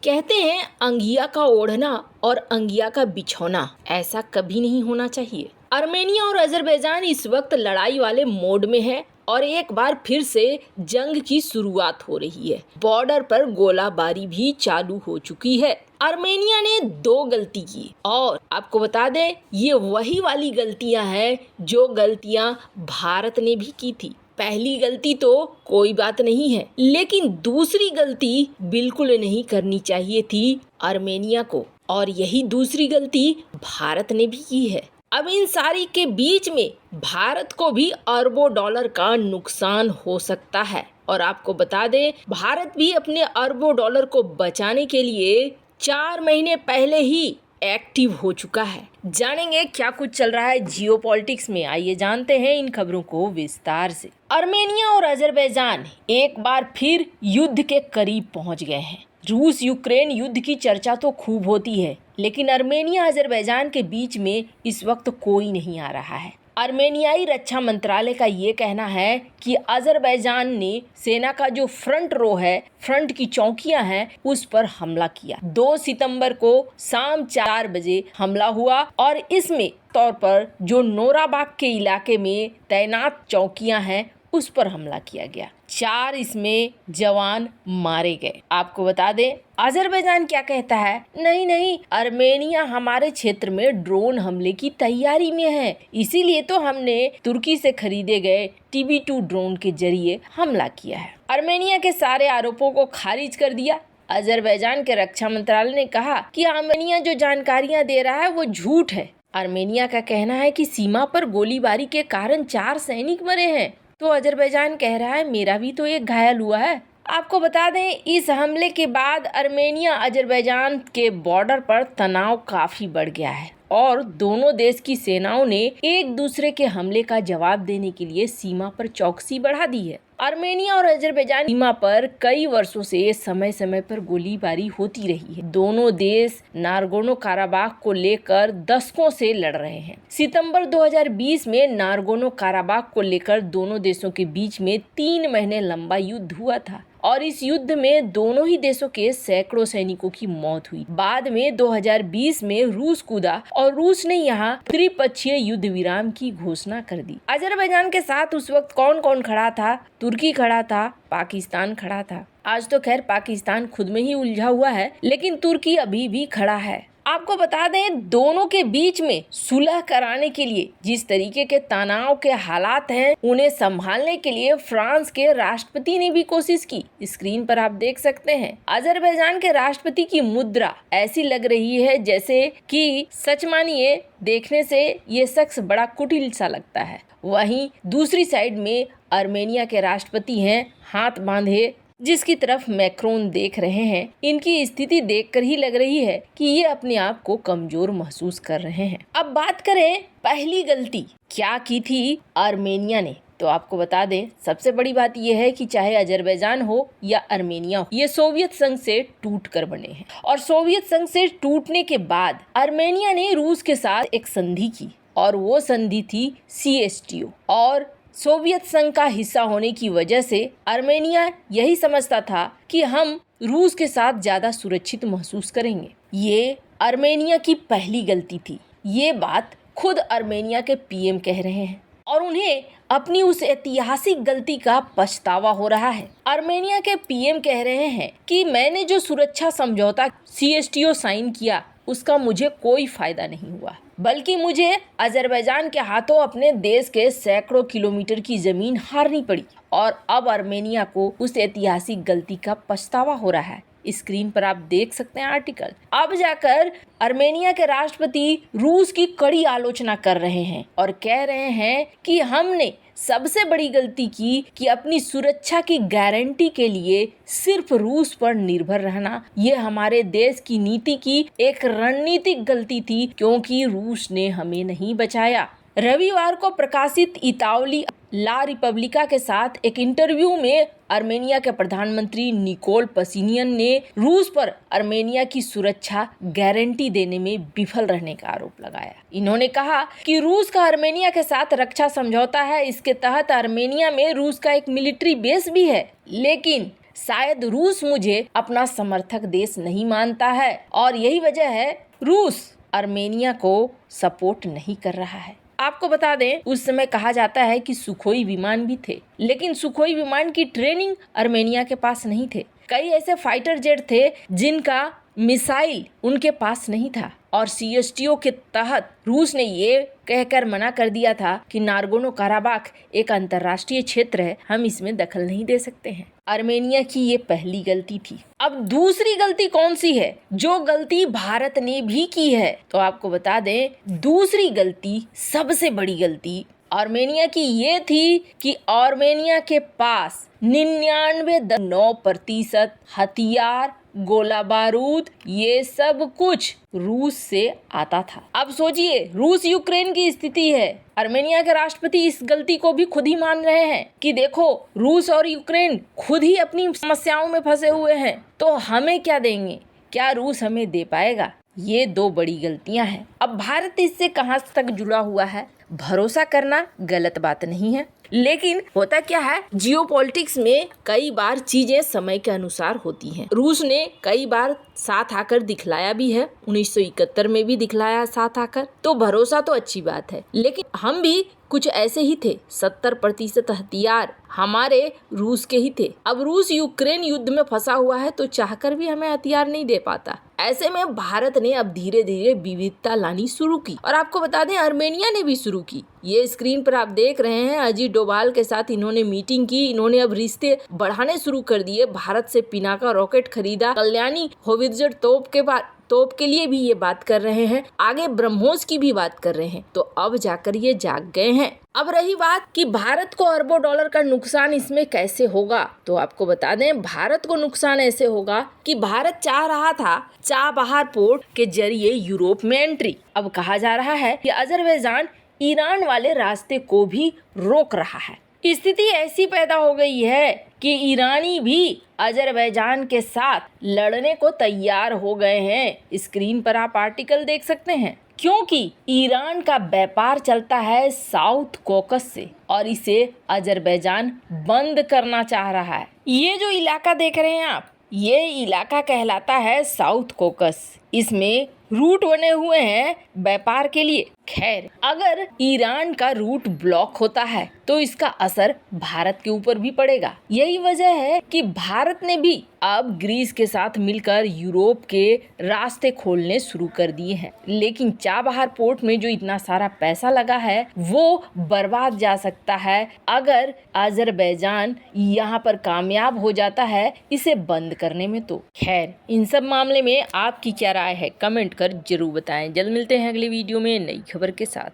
कहते हैं अंगिया का ओढ़ना और अंगिया का बिछौना ऐसा कभी नहीं होना चाहिए। आर्मेनिया और अजरबैजान इस वक्त लड़ाई वाले मोड में है और एक बार फिर से जंग की शुरुआत हो रही है। बॉर्डर पर गोलाबारी भी चालू हो चुकी है। आर्मेनिया ने 2 गलती की और आपको बता दें ये वही वाली गलतियां हैं जो गलतियां भारत ने भी की थी। पहली गलती तो कोई बात नहीं है, लेकिन दूसरी गलती बिल्कुल नहीं करनी चाहिए थी आर्मेनिया को, और यही दूसरी गलती भारत ने भी की है। अब इन सारी के बीच में भारत को भी अरबों डॉलर का नुकसान हो सकता है। और आपको बता दें भारत भी अपने अरबों डॉलर को बचाने के लिए 4 महीने पहले ही एक्टिव हो चुका है। जानेंगे क्या कुछ चल रहा है जियोपॉलिटिक्स में, आइए जानते हैं इन खबरों को विस्तार से। आर्मेनिया और अजरबैजान एक बार फिर युद्ध के करीब पहुंच गए हैं। रूस यूक्रेन युद्ध की चर्चा तो खूब होती है, लेकिन आर्मेनिया अजरबैजान के बीच में इस वक्त कोई नहीं आ रहा है। आर्मेनियाई रक्षा मंत्रालय का ये कहना है कि अजरबैजान ने सेना का जो फ्रंट रो है, फ्रंट की चौकियां हैं, उस पर हमला किया। 2 सितंबर को शाम 4 बजे हमला हुआ और इसमें तौर पर जो नोराबाग के इलाके में तैनात चौकियां हैं उस पर हमला किया गया। 4 इसमें जवान मारे गए। आपको बता दें अजरबैजान क्या कहता है, नहीं आर्मेनिया हमारे क्षेत्र में ड्रोन हमले की तैयारी में है, इसीलिए तो हमने तुर्की से खरीदे गए TB2 ड्रोन के जरिए हमला किया है। आर्मेनिया के सारे आरोपों को खारिज कर दिया। अजरबैजान के रक्षा मंत्रालय ने कहा कि आर्मेनिया जो जानकारियां दे रहा है वो झूठ है। आर्मेनिया का कहना है कि सीमा पर गोलीबारी के कारण 4 सैनिक मरे हैं, तो अजरबैजान कह रहा है मेरा भी तो एक घायल हुआ है। आपको बता दें इस हमले के बाद आर्मेनिया अजरबैजान के बॉर्डर पर तनाव काफी बढ़ गया है और दोनों देश की सेनाओं ने एक दूसरे के हमले का जवाब देने के लिए सीमा पर चौकसी बढ़ा दी है। आर्मेनिया और अजरबैजान सीमा पर कई वर्षों से समय समय पर गोलीबारी होती रही है। दोनों देश नारगोनो काराबाख को लेकर दशकों से लड़ रहे हैं। सितंबर 2020 में नारगोनो काराबाख को लेकर दोनों देशों के बीच में 3 महीने लंबा युद्ध हुआ था और इस युद्ध में दोनों ही देशों के सैकड़ों सैनिकों की मौत हुई। बाद में 2020 में रूस कूदा और रूस ने यहाँ त्रिपक्षीय युद्ध विराम की घोषणा कर दी। अजरबैजान के साथ उस वक्त कौन कौन खड़ा था? तुर्की खड़ा था, पाकिस्तान खड़ा था। आज तो खैर पाकिस्तान खुद में ही उलझा हुआ है, लेकिन तुर्की अभी भी खड़ा है। आपको बता दें दोनों के बीच में सुलह कराने के लिए जिस तरीके के तनाव के हालात हैं उन्हें संभालने के लिए फ्रांस के राष्ट्रपति ने भी कोशिश की। स्क्रीन पर आप देख सकते हैं अजरबैजान के राष्ट्रपति की मुद्रा ऐसी लग रही है जैसे कि सच मानिए देखने से ये शख्स बड़ा कुटिल सा लगता है। वहीं दूसरी साइड में आर्मेनिया के राष्ट्रपति हैं हाथ बांधे, जिसकी तरफ मैक्रोन देख रहे हैं। इनकी स्थिति देखकर ही लग रही है कि ये अपने आप को कमजोर महसूस कर रहे हैं। अब बात करें पहली गलती क्या की थी आर्मेनिया ने, तो आपको बता दें सबसे बड़ी बात यह है कि चाहे अजरबैजान हो या आर्मेनिया हो, ये सोवियत संघ से टूट कर बने हैं और सोवियत संघ से टूटने के बाद आर्मेनिया ने रूस के साथ एक संधि की और वो संधि थी CSTO। और सोवियत संघ का हिस्सा होने की वजह से आर्मेनिया यही समझता था कि हम रूस के साथ ज्यादा सुरक्षित महसूस करेंगे। ये आर्मेनिया की पहली गलती थी। ये बात खुद आर्मेनिया के PM कह रहे हैं और उन्हें अपनी उस ऐतिहासिक गलती का पछतावा हो रहा है। आर्मेनिया के PM कह रहे हैं कि मैंने जो सुरक्षा समझौता CSTO साइन किया उसका मुझे कोई फायदा नहीं हुआ, बल्कि मुझे अजरबैजान के हाथों अपने देश के सैकड़ों किलोमीटर की जमीन हारनी पड़ी और अब आर्मेनिया को उस ऐतिहासिक गलती का पछतावा हो रहा है। स्क्रीन पर आप देख सकते हैं आर्टिकल। अब जाकर आर्मेनिया के राष्ट्रपति रूस की कड़ी आलोचना कर रहे हैं और कह रहे हैं कि हमने सबसे बड़ी गलती की कि अपनी सुरक्षा की गारंटी के लिए सिर्फ रूस पर निर्भर रहना। ये हमारे देश की नीति की एक रणनीतिक गलती थी क्योंकि रूस ने हमें नहीं बचाया। रविवार को प्रकाशित इतालवी ला रिपब्लिका के साथ एक इंटरव्यू में आर्मेनिया के प्रधानमंत्री निकोल पसिनियन ने रूस पर आर्मेनिया की सुरक्षा गारंटी देने में विफल रहने का आरोप लगाया। इन्होंने कहा कि रूस का आर्मेनिया के साथ रक्षा समझौता है, इसके तहत आर्मेनिया में रूस का एक मिलिट्री बेस भी है, लेकिन शायद रूस मुझे अपना समर्थक देश नहीं मानता है और यही वजह है रूस आर्मेनिया को सपोर्ट नहीं कर रहा है। आपको बता दें, उस समय कहा जाता है कि सुखोई विमान भी थे, लेकिन सुखोई विमान की ट्रेनिंग आर्मेनिया के पास नहीं थे। कई ऐसे फाइटर जेट थे जिनका मिसाइल उनके पास नहीं था और CSTO के तहत रूस ने ये कहकर मना कर दिया था कि नागोर्नो काराबाख एक अंतर्राष्ट्रीय क्षेत्र है, हम इसमें दखल नहीं दे सकते हैं। आर्मेनिया की ये पहली गलती थी। अब दूसरी गलती कौन सी है, जो गलती भारत ने भी की है? तो आपको बता दें, दूसरी गलती, सबसे बड़ी गलती आर्मेनिया की ये थी कि आर्मेनिया के पास 99.9% हथियार, गोला बारूद, ये सब कुछ रूस से आता था। अब सोचिए, रूस यूक्रेन की स्थिति है। आर्मेनिया के राष्ट्रपति इस गलती को भी खुद ही मान रहे हैं कि देखो, रूस और यूक्रेन खुद ही अपनी समस्याओं में फंसे हुए हैं, तो हमें क्या देंगे? क्या रूस हमें दे पाएगा? ये दो बड़ी गलतियां हैं। अब भारत इससे कहां तक जुड़ा हुआ है? भरोसा करना गलत बात नहीं है, लेकिन होता क्या है, जियोपॉलिटिक्स में कई बार चीजें समय के अनुसार होती हैं। रूस ने कई बार साथ आकर दिखलाया भी है, 1971 में भी दिखलाया साथ आकर, तो भरोसा तो अच्छी बात है। लेकिन हम भी कुछ ऐसे ही थे, 70% हथियार हमारे रूस के ही थे। अब रूस यूक्रेन युद्ध में फंसा हुआ है, तो चाहकर भी हमें हथियार नहीं दे पाता। ऐसे में भारत ने अब धीरे धीरे विविधता लानी शुरू की, और आपको बता दें, आर्मेनिया ने भी शुरू की। ये स्क्रीन पर आप देख रहे हैं, अजीत डोभाल के साथ इन्होंने मीटिंग की, इन्होंने अब रिश्ते बढ़ाने शुरू कर दिए। भारत से पिनाका रॉकेट खरीदा, कल्याणी होवित्जर तोप के लिए भी ये बात कर रहे हैं, आगे ब्रह्मोस की भी बात कर रहे हैं। तो अब जाकर ये जाग गए हैं। अब रही बात कि भारत को अरबों डॉलर का नुकसान इसमें कैसे होगा, तो आपको बता दें, भारत को नुकसान ऐसे होगा कि भारत चाह रहा था चाबहार पोर्ट के जरिए यूरोप में एंट्री। अब कहा जा रहा है कि अजरबैजान ईरान वाले रास्ते को भी रोक रहा है। स्थिति ऐसी पैदा हो गई है कि ईरानी भी अजरबैजान के साथ लड़ने को तैयार हो गए हैं। स्क्रीन पर आप आर्टिकल देख सकते हैं, क्योंकि ईरान का व्यापार चलता है साउथ कॉकस से और इसे अजरबैजान बंद करना चाह रहा है। ये जो इलाका देख रहे हैं आप, ये इलाका कहलाता है साउथ कॉकस। इसमें रूट बने हुए हैं व्यापार के लिए। खैर, अगर ईरान का रूट ब्लॉक होता है तो इसका असर भारत के ऊपर भी पड़ेगा। यही वजह है कि भारत ने भी अब ग्रीस के साथ मिलकर यूरोप के रास्ते खोलने शुरू कर दिए हैं। लेकिन चाबहार पोर्ट में जो इतना सारा पैसा लगा है वो बर्बाद जा सकता है अगर अजरबैजान यहाँ पर कामयाब हो जाता है इसे बंद करने में। तो खैर, इन सब मामले में आपकी क्या राय है, कमेंट कर जरूर बताएं। जल्द मिलते हैं अगली वीडियो में नई खबर के साथ।